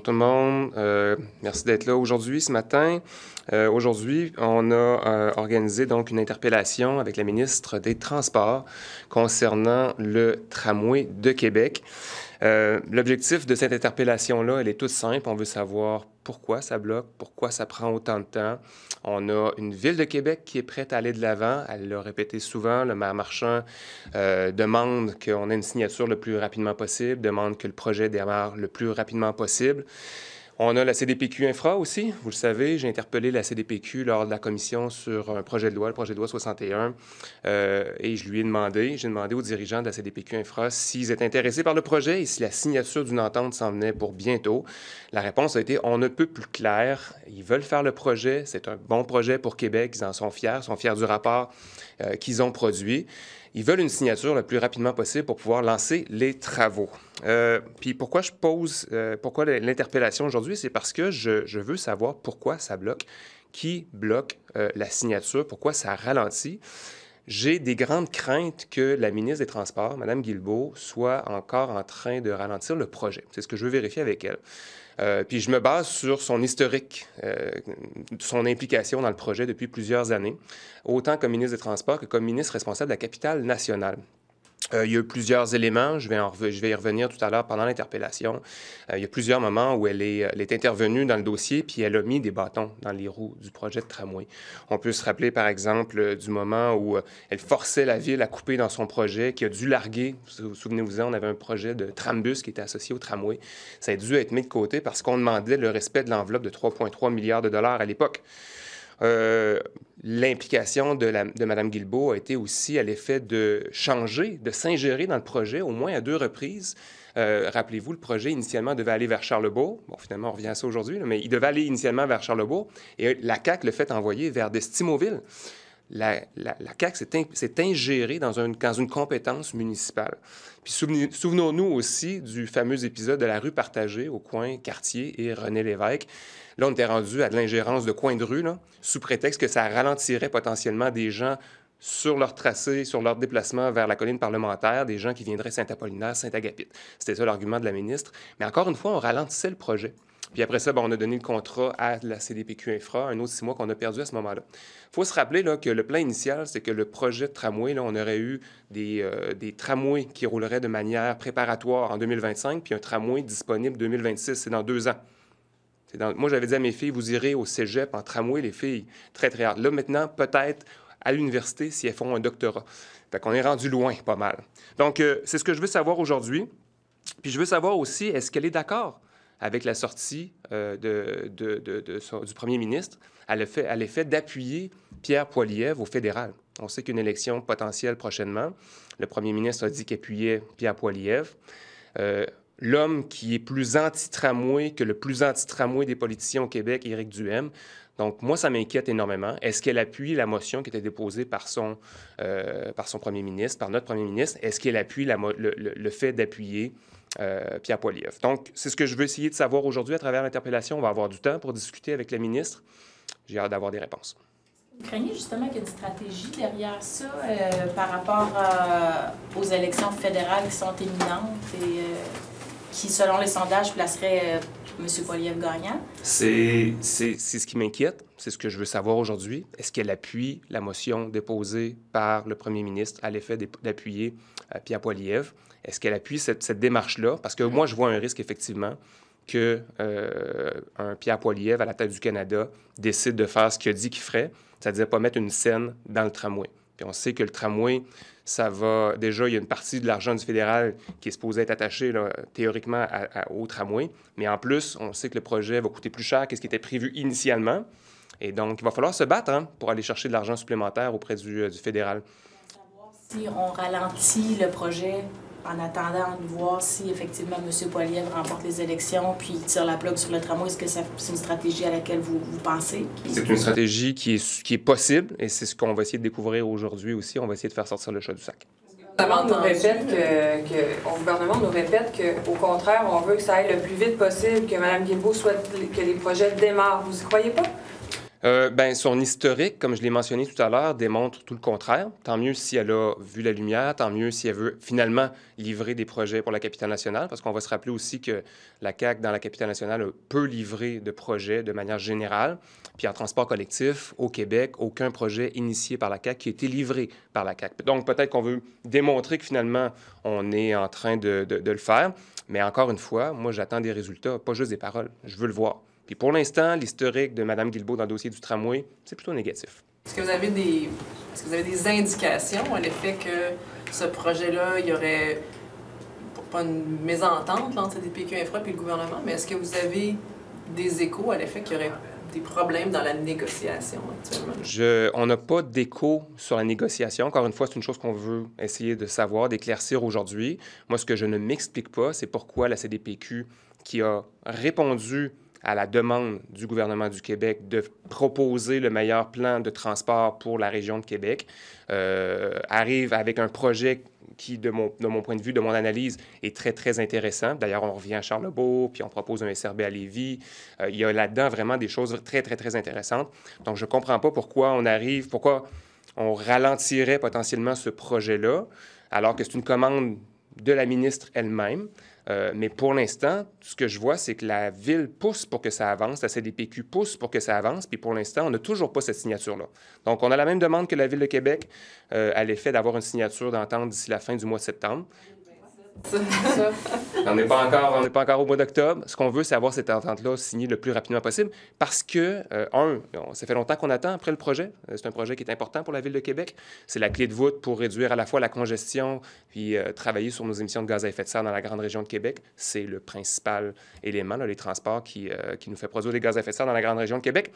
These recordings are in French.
tout le monde. Merci d'être là aujourd'hui, ce matin. Aujourd'hui, on a organisé donc une interpellation avec la ministre des Transports concernant le tramway de Québec. L'objectif de cette interpellation-là, elle est toute simple. On veut savoir pourquoi ça bloque, pourquoi ça prend autant de temps. On a une ville de Québec qui est prête à aller de l'avant. Elle l'a répété souvent. Le maire Marchand demande qu'on ait une signature le plus rapidement possible, demande que le projet démarre le plus rapidement possible. On a la CDPQ Infra aussi, vous le savez, j'ai interpellé la CDPQ lors de la commission sur un projet de loi, le projet de loi 61, et j'ai demandé aux dirigeants de la CDPQ Infra s'ils étaient intéressés par le projet et si la signature d'une entente s'en venait pour bientôt. La réponse a été « on ne peut plus clair ». Ils veulent faire le projet, c'est un bon projet pour Québec, ils en sont fiers du rapport qu'ils ont produit. Ils veulent une signature le plus rapidement possible pour pouvoir lancer les travaux. Puis pourquoi je pose l'interpellation aujourd'hui, c'est parce que je veux savoir pourquoi ça bloque, qui bloque la signature, pourquoi ça ralentit. J'ai des grandes craintes que la ministre des Transports, Mme Guilbeault, soit encore en train de ralentir le projet. C'est ce que je veux vérifier avec elle. Puis je me base sur son historique, son implication dans le projet depuis plusieurs années, autant comme ministre des Transports que comme ministre responsable de la capitale nationale. Il y a eu plusieurs éléments, je vais y revenir tout à l'heure pendant l'interpellation. Il y a plusieurs moments où elle est intervenue dans le dossier, puis elle a mis des bâtons dans les roues du projet de tramway. On peut se rappeler, par exemple, du moment où elle forçait la ville à couper dans son projet, qui a dû larguer. Souvenez-vous-en, on avait un projet de trambus qui était associé au tramway. Ça a dû être mis de côté parce qu'on demandait le respect de l'enveloppe de 3,3 milliards de dollars à l'époque. L'implication de Mme Guilbeault a été aussi à l'effet de changer, de s'ingérer dans le projet, au moins à 2 reprises. Rappelez-vous, le projet initialement devait aller vers Charlebourg. Bon, finalement, on revient à ça aujourd'hui, mais il devait aller initialement vers Charlebourg et la CAQ le fait envoyer vers Destimoville. La CAQ s'est ingérée dans une compétence municipale. Puis souvenons-nous aussi du fameux épisode de la rue partagée au coin Cartier et René Lévesque. Là, on était rendu à de l'ingérence de coin de rue, là, sous prétexte que ça ralentirait potentiellement des gens sur leur tracé, sur leur déplacement vers la colline parlementaire, des gens qui viendraient Saint-Apollinaire, Saint-Agapit. C'était ça l'argument de la ministre. Mais encore une fois, on ralentissait le projet. Puis après ça, on a donné le contrat à la CDPQ Infra, un autre 6 mois qu'on a perdu à ce moment-là. Il faut se rappeler là, que le plan initial, c'est que le projet de tramway, là, on aurait eu des tramways qui rouleraient de manière préparatoire en 2025, puis un tramway disponible 2026, c'est dans 2 ans. Moi, j'avais dit à mes filles, vous irez au cégep en tramway, les filles, très, très hâte. Là, maintenant, peut-être à l'université si elles font un doctorat. Fait qu'on est rendu loin, pas mal. Donc, c'est ce que je veux savoir aujourd'hui. Puis je veux savoir aussi, est-ce qu'elle est d'accord avec la sortie du premier ministre à l'effet d'appuyer Pierre Poilievre au fédéral. On sait qu'une élection potentielle prochainement. Le premier ministre a dit qu'il appuyait Pierre Poilievre. L'homme qui est plus anti-tramway que le plus anti-tramway des politiciens au Québec, Éric Duhaime. Donc, moi, ça m'inquiète énormément. Est-ce qu'elle appuie la motion qui était déposée par son premier ministre, par notre premier ministre? Est-ce qu'elle appuie le fait d'appuyer Pierre Poilievre? Donc, c'est ce que je veux essayer de savoir aujourd'hui à travers l'interpellation. On va avoir du temps pour discuter avec la ministre. J'ai hâte d'avoir des réponses. Vous craignez justement qu'il y ait une stratégie derrière ça par rapport aux élections fédérales qui sont imminentes et qui, selon les sondages, placerait M. Poilievre gagnant? C'est ce qui m'inquiète. C'est ce que je veux savoir aujourd'hui. Est-ce qu'elle appuie la motion déposée par le premier ministre à l'effet d'appuyer Pierre Poilievre? Est-ce qu'elle appuie cette démarche-là? Parce que moi, je vois un risque, effectivement, qu'un Pierre Poilievre, à la tête du Canada, décide de faire ce qu'il a dit qu'il ferait, c'est-à-dire pas mettre une scène dans le tramway. Puis on sait que le tramway, ça va... Déjà, il y a une partie de l'argent du fédéral qui est supposé être attaché, là, théoriquement, au tramway. Mais en plus, on sait que le projet va coûter plus cher que ce qui était prévu initialement. Et donc, il va falloir se battre pour aller chercher de l'argent supplémentaire auprès du fédéral. Si on ralentit le projet en attendant de voir si effectivement M. Poilievre remporte les élections puis tire la plug sur le tramway, est-ce que c'est une stratégie à laquelle vous pensez? C'est une stratégie qui est possible et c'est ce qu'on va essayer de découvrir aujourd'hui aussi. On va essayer de faire sortir le chat du sac. Le gouvernement nous répète qu'au contraire, on veut que ça aille le plus vite possible, que Mme Guilbeault souhaite que les projets démarrent. Vous y croyez pas? Son historique, comme je l'ai mentionné tout à l'heure, démontre tout le contraire. Tant mieux si elle a vu la lumière, tant mieux si elle veut finalement livrer des projets pour la capitale nationale, parce qu'on va se rappeler aussi que la CAQ, dans la capitale nationale, peut livrer de projets de manière générale. Puis en transport collectif, au Québec, aucun projet initié par la CAQ qui a été livré par la CAQ. Donc peut-être qu'on veut démontrer que finalement, on est en train de le faire. Mais encore une fois, moi, j'attends des résultats, pas juste des paroles. Je veux le voir. Puis pour l'instant, l'historique de Mme Guilbeault dans le dossier du tramway, c'est plutôt négatif. Est-ce que vous avez des indications à l'effet que ce projet-là, il y aurait pas une mésentente entre CDPQ Infra et le gouvernement, mais est-ce que vous avez des échos à l'effet qu'il y aurait des problèmes dans la négociation actuellement? On n'a pas d'écho sur la négociation. Encore une fois, c'est une chose qu'on veut essayer de savoir, d'éclaircir aujourd'hui. Moi, ce que je ne m'explique pas, c'est pourquoi la CDPQ, qui a répondu à la demande du gouvernement du Québec de proposer le meilleur plan de transport pour la région de Québec, arrive avec un projet qui, de mon point de vue, de mon analyse, est très, très intéressant. D'ailleurs, on revient à Charlebourg, puis on propose un SRB à Lévis. Il y a là-dedans vraiment des choses très, très, très intéressantes. Donc, je ne comprends pas pourquoi on ralentirait potentiellement ce projet-là, alors que c'est une commande de la ministre elle-même. Mais pour l'instant, ce que je vois, c'est que la Ville pousse pour que ça avance, la CDPQ pousse pour que ça avance, puis pour l'instant, on n'a toujours pas cette signature-là. Donc, on a la même demande que la Ville de Québec à l'effet d'avoir une signature d'entente d'ici la fin du mois de septembre. On n'est pas encore au mois d'octobre. Ce qu'on veut, c'est avoir cette entente-là signée le plus rapidement possible parce que, ça fait longtemps qu'on attend après le projet. C'est un projet qui est important pour la Ville de Québec. C'est la clé de voûte pour réduire à la fois la congestion puis travailler sur nos émissions de gaz à effet de serre dans la grande région de Québec. C'est le principal élément, là, les transports qui nous fait produire des gaz à effet de serre dans la grande région de Québec.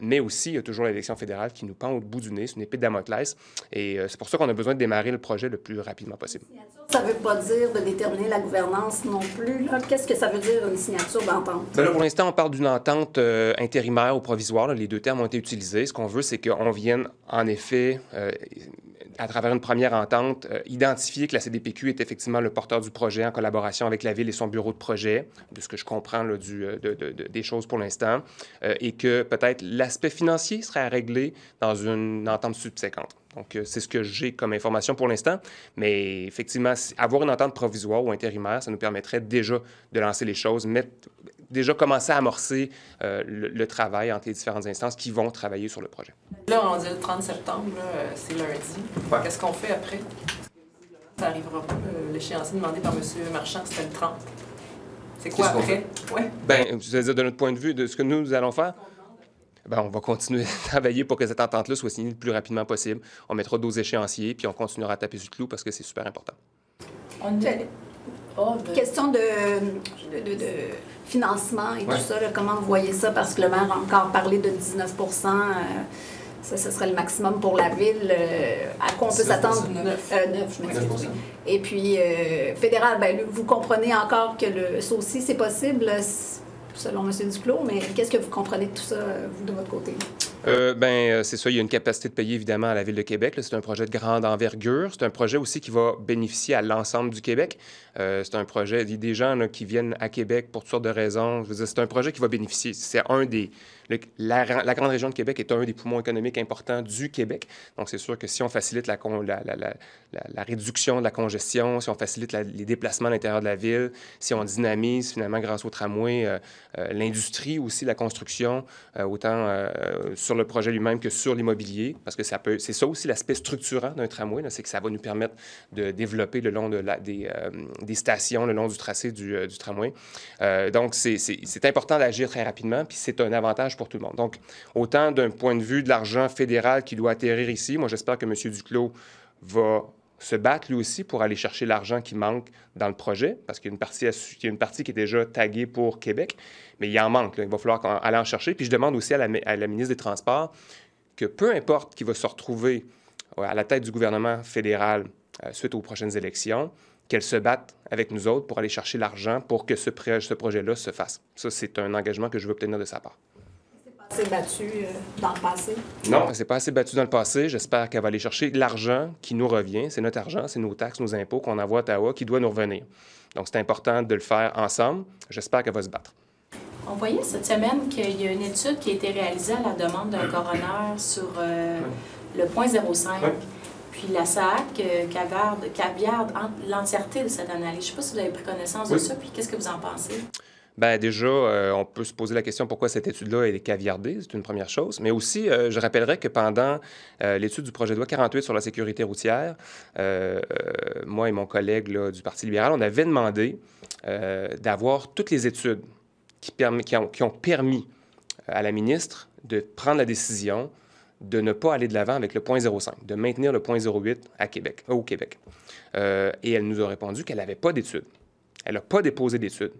Mais aussi, il y a toujours l'élection fédérale qui nous pend au bout du nez. C'est une épée de Damoclès. Et c'est pour ça qu'on a besoin de démarrer le projet le plus rapidement possible. Ça ne veut pas dire de déterminer la gouvernance non plus. Qu'est-ce que ça veut dire, une signature d'entente? Bien là, pour l'instant, on parle d'une entente intérimaire ou provisoire. Là. Les deux termes ont été utilisés. Ce qu'on veut, c'est qu'on vienne, en effet, à travers une première entente, identifier que la CDPQ est effectivement le porteur du projet en collaboration avec la Ville et son bureau de projet, de ce que je comprends là, des choses pour l'instant, et que peut-être l'aspect financier serait à régler dans une entente subséquente. Donc, c'est ce que j'ai comme information pour l'instant. Mais effectivement, avoir une entente provisoire ou intérimaire, ça nous permettrait déjà de lancer les choses, déjà commencer à amorcer le travail entre les différentes instances qui vont travailler sur le projet. Là, on dit le 30 septembre, c'est lundi. Ouais. Qu'est-ce qu'on fait après? Ça n'arrivera pas. L'échéancier demandé par M. Marchand, c'était le 30. C'est quoi après? Ouais. Bien, je veux dire, de notre point de vue, de ce que nous allons faire, bien, on va continuer à travailler pour que cette entente-là soit signée le plus rapidement possible. On mettra d'autres échéanciers, puis on continuera à taper sur le clou parce que c'est super important. Question de financement et tout ça, là, comment vous voyez ça? Parce que le maire a encore parlé de 19 ça, ce serait le maximum pour la Ville. À quoi on peut s'attendre? 9, je m'excuse. Et puis, fédéral, bien, vous comprenez encore que ça aussi, c'est possible, selon M. Duclos, mais qu'est-ce que vous comprenez de tout ça, vous, de votre côté? C'est ça, il y a une capacité de payer, évidemment, à la Ville de Québec. C'est un projet de grande envergure. C'est un projet aussi qui va bénéficier à l'ensemble du Québec. C'est un projet, il y a des gens là, qui viennent à Québec pour toutes sortes de raisons. Je veux dire, c'est un projet qui va bénéficier. C'est un des... La grande région de Québec est un des poumons économiques importants du Québec. Donc, c'est sûr que si on facilite la réduction de la congestion, si on facilite les déplacements à l'intérieur de la ville, si on dynamise, finalement, grâce au tramway, l'industrie aussi, la construction, autant sur le projet lui-même que sur l'immobilier, parce que c'est ça aussi l'aspect structurant d'un tramway, c'est que ça va nous permettre de développer le long des stations, le long du tracé du tramway. Donc, c'est important d'agir très rapidement, puis c'est un avantage pour tout le monde. Donc, autant d'un point de vue de l'argent fédéral qui doit atterrir ici, moi, j'espère que M. Duclos va se battre lui aussi pour aller chercher l'argent qui manque dans le projet, parce qu'il y a une partie qui est déjà taguée pour Québec, mais il en manque. Là. Il va falloir aller en chercher. Puis je demande aussi à la ministre des Transports que peu importe qui va se retrouver à la tête du gouvernement fédéral suite aux prochaines élections, qu'elle se batte avec nous autres pour aller chercher l'argent pour que ce projet-là se fasse. Ça, c'est un engagement que je veux obtenir de sa part. C'est battu dans le passé? Non, elle ne s'est pas assez battue dans le passé. J'espère qu'elle va aller chercher l'argent qui nous revient. C'est notre argent, c'est nos taxes, nos impôts qu'on envoie à Ottawa qui doit nous revenir. Donc, c'est important de le faire ensemble. J'espère qu'elle va se battre. On voyait cette semaine qu'il y a une étude qui a été réalisée à la demande d'un coroner sur le point 0,5. Puis la SAAC caviarde l'entièreté de cette analyse. Je ne sais pas si vous avez pris connaissance de ça, puis qu'est-ce que vous en pensez? Bien, déjà, on peut se poser la question pourquoi cette étude-là est caviardée, c'est une première chose. Mais aussi, je rappellerai que pendant l'étude du projet de loi 48 sur la sécurité routière, moi et mon collègue là, du Parti libéral, on avait demandé d'avoir toutes les études qui ont permis à la ministre de prendre la décision de ne pas aller de l'avant avec le point 0,5, de maintenir le point 0,8 au Québec. Et elle nous a répondu qu'elle n'avait pas d'études. Elle n'a pas déposé d'études.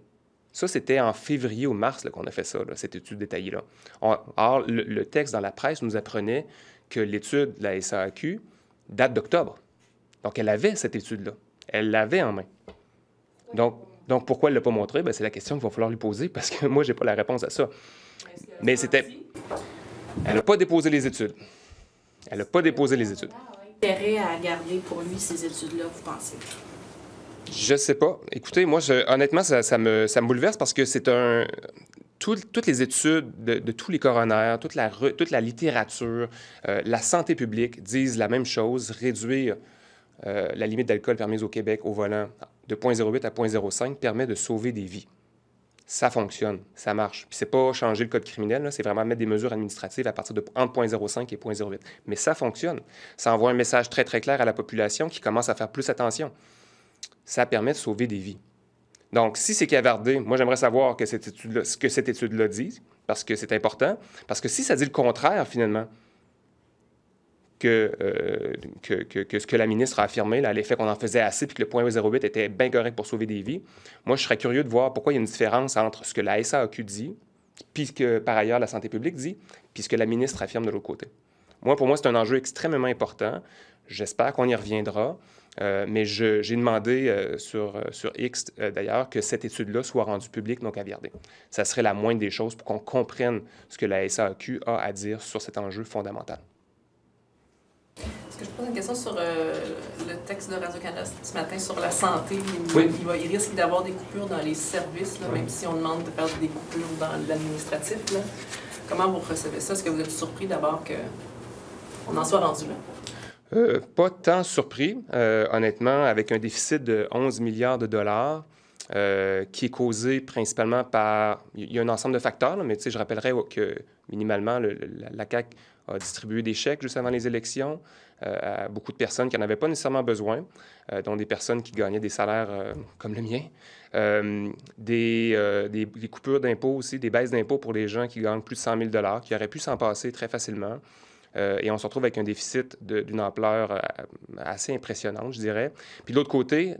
Ça, c'était en février ou mars qu'on a fait ça, là, cette étude détaillée-là. Or, le texte dans la presse nous apprenait que l'étude de la SAAQ date d'octobre. Donc, elle avait cette étude-là. Elle l'avait en main. Donc pourquoi elle ne l'a pas montré? C'est la question qu'il va falloir lui poser parce que moi, je n'ai pas la réponse à ça. Mais c'était... Elle n'a pas déposé les études. Elle n'a pas déposé les études. Intérêt à garder pour lui ces études-là, vous pensez? Je sais pas. Écoutez, moi, honnêtement, ça me bouleverse parce que c'est toutes les études de tous les coronaires, toute la littérature, la santé publique disent la même chose, réduire la limite d'alcool permise au Québec au volant de 0,08 à 0,05 permet de sauver des vies. Ça fonctionne, ça marche. Puis c'est pas changer le code criminel, c'est vraiment mettre des mesures administratives à partir de entre 0,05 et 0,08. Mais ça fonctionne. Ça envoie un message très, très clair à la population qui commence à faire plus attention. Ça permet de sauver des vies. Donc, si c'est cavardé, moi, j'aimerais savoir ce que cette étude-là dit, parce que c'est important. Parce que si ça dit le contraire, finalement, que ce que la ministre a affirmé, là, l'effet qu'on en faisait assez puis que le point 0,8 était bien correct pour sauver des vies, moi, je serais curieux de voir pourquoi il y a une différence entre ce que la SAAQ dit, puis ce que, par ailleurs, la santé publique dit, puis ce que la ministre affirme de l'autre côté. Pour moi, c'est un enjeu extrêmement important. J'espère qu'on y reviendra. Mais j'ai demandé sur X, d'ailleurs, que cette étude-là soit rendue publique, non caviardée. Ça serait la moindre des choses pour qu'on comprenne ce que la SAAQ a à dire sur cet enjeu fondamental. Est-ce que je pose une question sur le texte de Radio-Canada ce matin sur la santé? Oui. Il risque d'avoir des coupures dans les services, là, même si on demande de faire des coupures dans l'administratif. Comment vous recevez ça? Est-ce que vous êtes surpris d'abord qu'on en soit rendu là? Pas tant surpris, honnêtement, avec un déficit de 11 milliards de dollars qui est causé principalement par... Il y a un ensemble de facteurs, là, mais je rappellerai que minimalement, la CAQ a distribué des chèques juste avant les élections à beaucoup de personnes qui n'en avaient pas nécessairement besoin, dont des personnes qui gagnaient des salaires comme le mien, des coupures d'impôts aussi, des baisses d'impôts pour les gens qui gagnent plus de 100 000 $ qui auraient pu s'en passer très facilement. Et on se retrouve avec un déficit d'une ampleur assez impressionnante, je dirais. Puis de l'autre côté,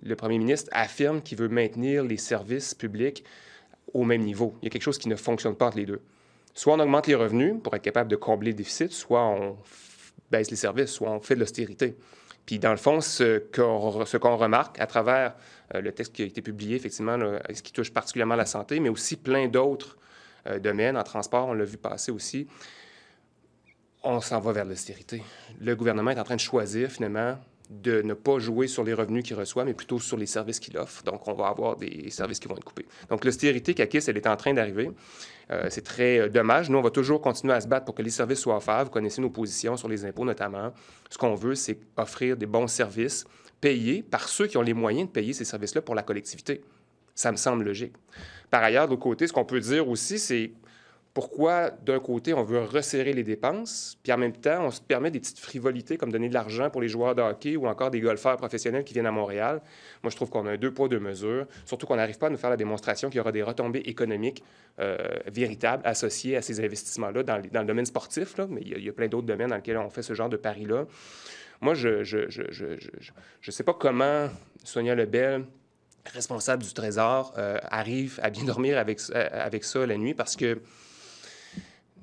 le premier ministre affirme qu'il veut maintenir les services publics au même niveau. Il y a quelque chose qui ne fonctionne pas entre les deux. Soit on augmente les revenus pour être capable de combler le déficit, soit on baisse les services, soit on fait de l'austérité. Puis dans le fond, ce qu'on remarque à travers le texte qui a été publié, effectivement, là, ce qui touche particulièrement la santé, mais aussi plein d'autres domaines, en transport, on l'a vu passer aussi, on s'en va vers l'austérité. Le gouvernement est en train de choisir, finalement, de ne pas jouer sur les revenus qu'il reçoit, mais plutôt sur les services qu'il offre. Donc, on va avoir des services qui vont être coupés. Donc, l'austérité CAQIS, elle est en train d'arriver. C'est très dommage. Nous, on va toujours continuer à se battre pour que les services soient offerts. Vous connaissez nos positions sur les impôts, notamment. Ce qu'on veut, c'est offrir des bons services payés par ceux qui ont les moyens de payer ces services-là pour la collectivité. Ça me semble logique. Par ailleurs, de l'autre côté, ce qu'on peut dire aussi, c'est pourquoi, d'un côté, on veut resserrer les dépenses, puis en même temps, on se permet des petites frivolités comme donner de l'argent pour les joueurs de hockey ou encore des golfeurs professionnels qui viennent à Montréal. Moi, je trouve qu'on a un deux poids, deux mesures, surtout qu'on n'arrive pas à nous faire la démonstration qu'il y aura des retombées économiques véritables associées à ces investissements-là dans le domaine sportif, là, mais il y a plein d'autres domaines dans lesquels on fait ce genre de paris-là. Moi, je sais pas comment Sonia Lebel, responsable du Trésor, arrive à bien dormir avec ça la nuit, parce que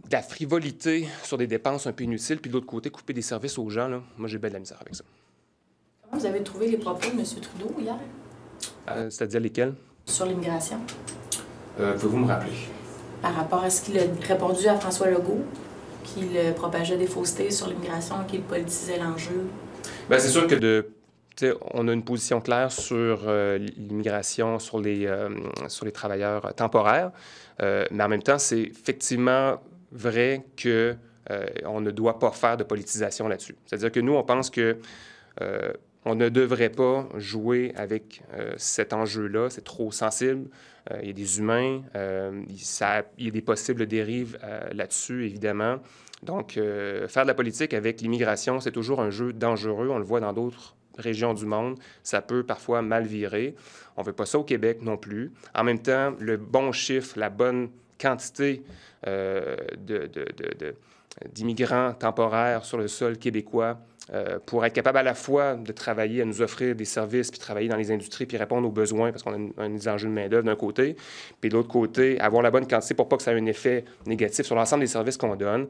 de la frivolité sur des dépenses un peu inutiles, puis de l'autre côté, couper des services aux gens, là, moi, j'ai bien de la misère avec ça. Comment vous avez trouvé les propos de M. Trudeau hier? C'est-à-dire lesquels? Sur l'immigration. Pouvez-vous me rappeler? Par rapport à ce qu'il a répondu à François Legault, qu'il propageait des faussetés sur l'immigration, qu'il politisait l'enjeu. Bien, c'est sûr que de on a une position claire sur l'immigration, sur les travailleurs temporaires, mais en même temps, c'est effectivement vrai que on ne doit pas faire de politisation là-dessus. C'est-à-dire que nous, on pense que on ne devrait pas jouer avec cet enjeu-là. C'est trop sensible. Il y a des humains. Il y a des possibles dérives là-dessus, évidemment. Donc, faire de la politique avec l'immigration, c'est toujours un jeu dangereux. On le voit dans d'autres régions du monde. Ça peut parfois mal virer. On ne veut pas ça au Québec non plus. En même temps, le bon chiffre, la bonne quantité d'immigrants temporaires sur le sol québécois pour être capable à la fois de travailler, à nous offrir des services, puis travailler dans les industries, puis répondre aux besoins, parce qu'on a des enjeux de main-d'œuvre d'un côté, puis de l'autre côté, avoir la bonne quantité pour pas que ça ait un effet négatif sur l'ensemble des services qu'on donne.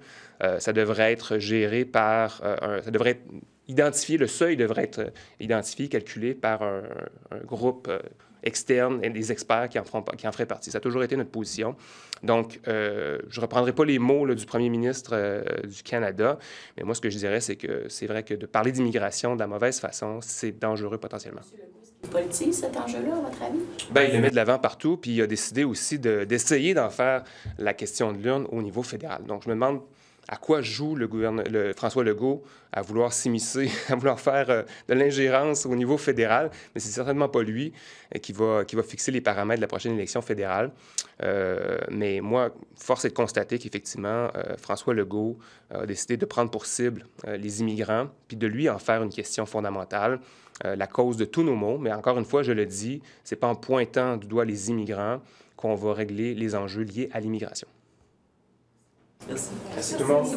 Ça devrait être géré par... ça devrait être identifié, le seuil devrait être identifié, calculé par un groupe externe et des experts qui en feraient partie. Ça a toujours été notre position. Donc, je ne reprendrai pas les mots là, du premier ministre du Canada, mais moi, ce que je dirais, c'est que c'est vrai que de parler d'immigration de la mauvaise façon, c'est dangereux potentiellement. Il politise cet enjeu-là, à votre avis? Bien, il le met de l'avant partout, puis il a décidé aussi d'essayer d'en faire la question de l'urne au niveau fédéral. Donc, je me demande à quoi joue François Legault à vouloir s'immiscer, à vouloir faire de l'ingérence au niveau fédéral, mais c'est certainement pas lui qui va fixer les paramètres de la prochaine élection fédérale. Mais moi, force est de constater qu'effectivement, François Legault a décidé de prendre pour cible les immigrants, puis de lui en faire une question fondamentale, la cause de tous nos maux. Mais encore une fois, je le dis, c'est pas en pointant du doigt les immigrants qu'on va régler les enjeux liés à l'immigration. Merci. Merci tout le monde.